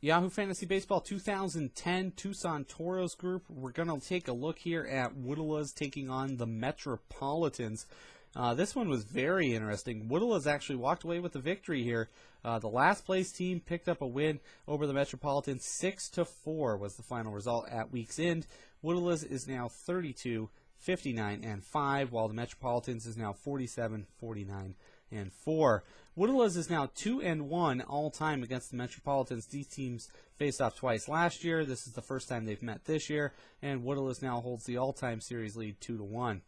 Yahoo Fantasy Baseball 2010 Tucson Toros group. We're going to take a look here at Woodalas taking on the Metropolitans. This one was very interesting. Woodalas actually walked away with the victory here. The last place team picked up a win over the Metropolitans. 6-4 was the final result at week's end. Woodalas is now 32, 59, and 5, while the Metropolitans is now 47, 49, and 4. Woodalas is now 2-1 all time against the Metropolitans. These teams faced off twice last year. This is the first time they've met this year, and Woodalas now holds the all-time series lead 2-1.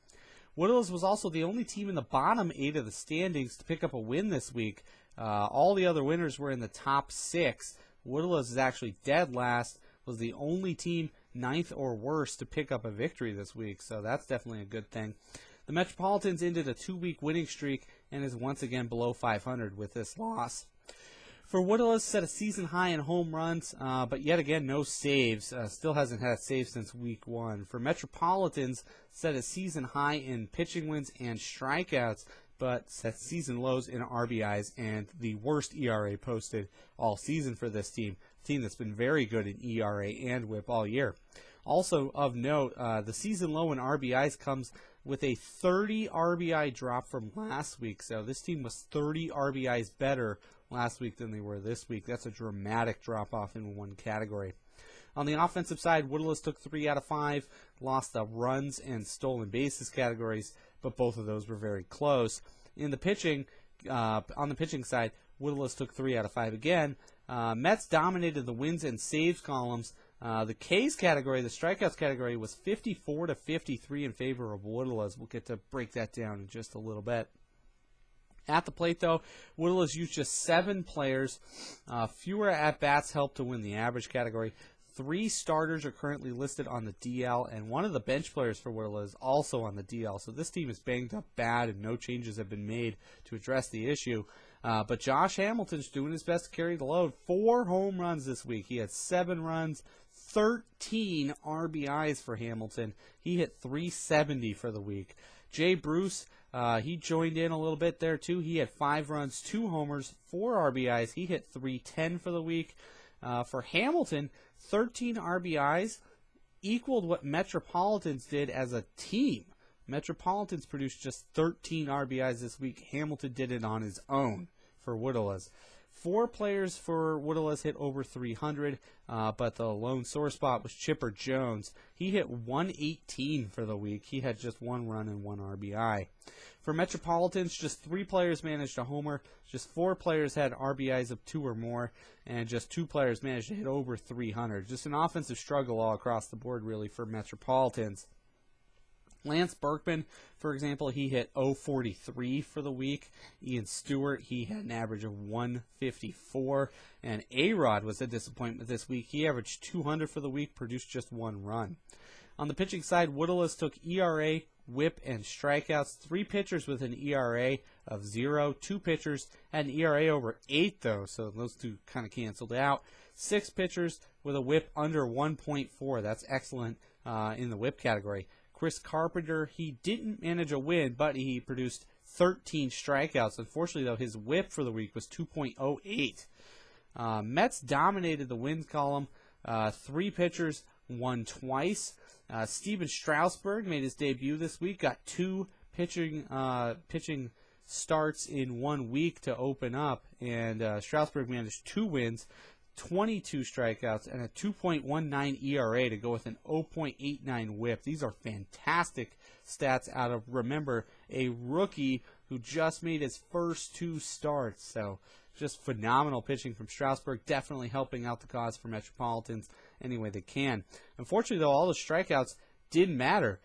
Woodalas was also the only team in the bottom 8 of the standings to pick up a win this week. All the other winners were in the top 6. Woodalas is actually dead last, was the only team 9th or worse to pick up a victory this week, so that's definitely a good thing. The Metropolitans ended a 2-week winning streak and is once again below 500 with this loss. For Woodalas, set a season high in home runs, but yet again no saves. Still hasn't had a save since week 1. For Metropolitans, set a season high in pitching wins and strikeouts, but set season lows in RBIs and the worst ERA posted all season for this team. A team that's been very good in ERA and WHIP all year. Also of note, the season low in RBIs comes with a 30 RBI drop from last week. So this team was 30 RBIs better last week than they were this week. That's a dramatic drop-off in one category. On the offensive side, Woodalas took 3 out of 5, lost the runs and stolen bases categories, but both of those were very close. In the pitching, on the pitching side, Woodalas took 3 out of 5 again. Mets dominated the wins and saves columns. The Ks category, the strikeouts category, was 54-53 in favor of Woodalas. We'll get to break that down in just a little bit. At the plate, though, Woodalas used just 7 players. Fewer at-bats helped to win the average category. 3 starters are currently listed on the DL, and one of the bench players for Woodalas is also on the DL. So this team is banged up bad, and no changes have been made to address the issue. But Josh Hamilton's doing his best to carry the load. 4 home runs this week. He had 7 runs, 13 RBIs for Hamilton. He hit .370 for the week. Jay Bruce, he joined in a little bit there too. He had 5 runs, 2 homers, 4 RBIs. He hit .310 for the week. For Hamilton, 13 RBIs equaled what Metropolitans did as a team. Metropolitans produced just 13 RBIs this week. Hamilton did it on his own for Woodalas. 4 players for Woodalas hit over 300, but the lone sore spot was Chipper Jones. He hit 118 for the week. He had just 1 run and 1 RBI. For Metropolitans, just 3 players managed a homer, just 4 players had RBIs of 2 or more, and just 2 players managed to hit over 300. Just an offensive struggle all across the board, really, for Metropolitans. Lance Berkman, for example, he hit .043 for the week. Ian Stewart, he had an average of 154. And A-Rod was a disappointment this week. He averaged 200 for the week, produced just 1 run. On the pitching side, Woodalas took ERA, WHIP, and strikeouts. 3 pitchers with an ERA of 0. 2 pitchers had an ERA over 8, though, so those 2 kind of canceled out. 6 pitchers with a WHIP under 1.4. That's excellent in the WHIP category. Chris Carpenter, he didn't manage a win, but he produced 13 strikeouts. Unfortunately, though, his WHIP for the week was 2.08. Mets dominated the wins column. 3 pitchers won twice. Steven Strasburg made his debut this week, got 2 pitching starts in 1 week to open up, and Strasburg managed 2 wins, 22 strikeouts, and a 2.19 ERA to go with an 0.89 WHIP. These are fantastic stats out of, remember, a rookie who just made his first 2 starts. So just phenomenal pitching from Strasburg, definitely helping out the cause for Metropolitans any way they can. Unfortunately, though, all the strikeouts didn't matter.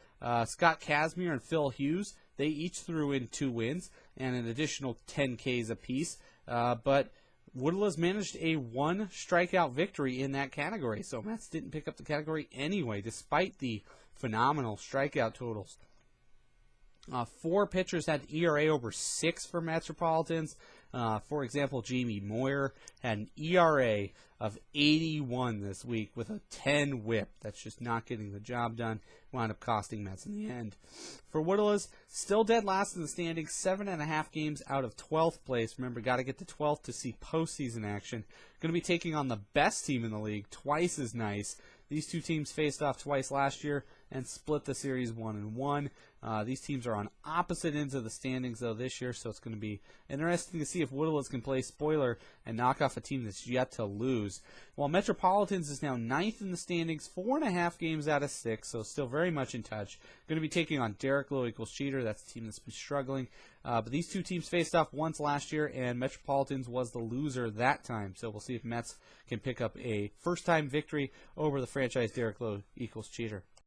Scott Kazmir and Phil Hughes, they each threw in 2 wins and an additional 10 Ks apiece, but Woodalas managed a 1 strikeout victory in that category, so Mets didn't pick up the category anyway, despite the phenomenal strikeout totals. 4 pitchers had ERA over 6 for Metropolitans. For example, Jamie Moyer had an ERA of 81 this week with a 10 whip. That's just not getting the job done. Wound up costing Mets in the end. For Woodalas, still dead last in the standings, 7.5 games out of 12th place. Remember, got to get to 12th to see postseason action. Going to be taking on the best team in the league, twice as nice. These two teams faced off twice last year and split the series 1-1. These teams are on opposite ends of the standings, though, this year, so it's going to be interesting to see if Woodalas can play spoiler and knock off a team that's yet to lose. While Metropolitans is now 9th in the standings, 4.5 games out of 6, so still very much in touch. Going to be taking on Derek Low equals Cheater. That's a team that's been struggling. But these two teams faced off once last year, and Metropolitans was the loser that time. So we'll see if Mets can pick up a first-time victory over the franchise Derek Low equals Cheater.